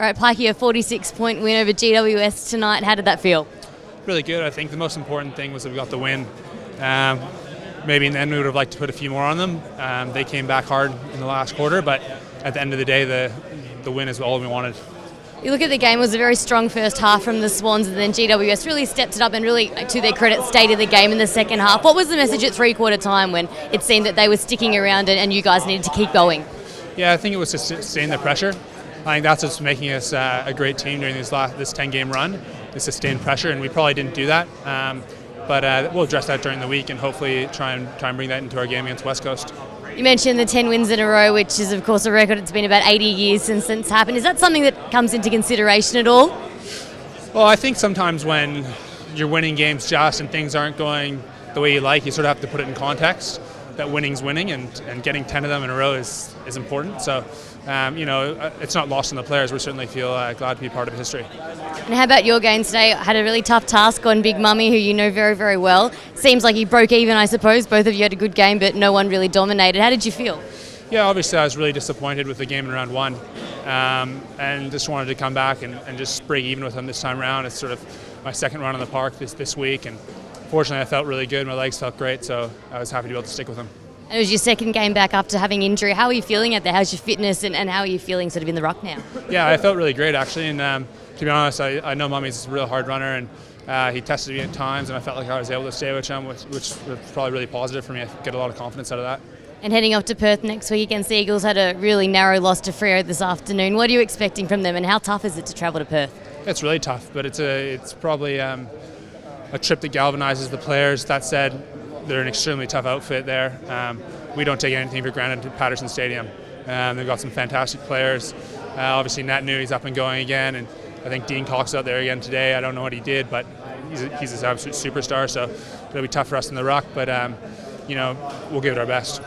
All right, Pyke, a 46-point win over GWS tonight. How did that feel? Really good. I think the most important thing was that we got the win. Maybe in the end we would have liked to put a few more on them. They came back hard in the last quarter, but at the end of the day, the win is all we wanted. You look at the game, it was a very strong first half from the Swans, and then GWS really stepped it up and really, to their credit, stayed in the game in the second half. What was the message at three-quarter time when it seemed that they were sticking around and you guys needed to keep going? Yeah, I think it was to sustain the pressure. I think that's what's making us a great team during this 10-game run, is sustained pressure, and we probably didn't do that. But we'll address that during the week and hopefully try and bring that into our game against West Coast. You mentioned the 10 wins in a row, which is, of course, a record. It's been about 80 years since it's happened. Is that something that comes into consideration at all? Well, I think sometimes when you're winning games just and things aren't going the way you like, you sort of have to put it in context that winning's winning, and getting 10 of them in a row is important. So, it's not lost on the players. We certainly feel glad to be part of history. And how about your game today? Had a really tough task on Big Mummy, who you know very, very well. Seems like you broke even, I suppose. Both of you had a good game, but no one really dominated. How did you feel? Yeah, obviously I was really disappointed with the game in round one, and just wanted to come back and just break even with them this time around. It's sort of my second run on the park this week, and fortunately I felt really good. My legs felt great, so I was happy to be able to stick with them. And it was your second game back after having injury. How are you feeling out there? How's your fitness, and how are you feeling sort of in the ruck now? Yeah, I felt really great actually, and to be honest, I know Mummy's a real hard runner, and he tested me at times, and I felt like I was able to stay with him, which was probably really positive for me. I get a lot of confidence out of that. And heading off to Perth next week against the Eagles, had a really narrow loss to Freo this afternoon. What are you expecting from them, and how tough is it to travel to Perth? It's really tough, but it's probably a trip that galvanizes the players. That said, they're an extremely tough outfit there. We don't take anything for granted at Patterson Stadium. They've got some fantastic players. Obviously, Nat Nui is up and going again, and I think Dean Cox out there again today. I don't know what he did, but he's an absolute superstar, so it'll be tough for us in the ruck, but we'll give it our best.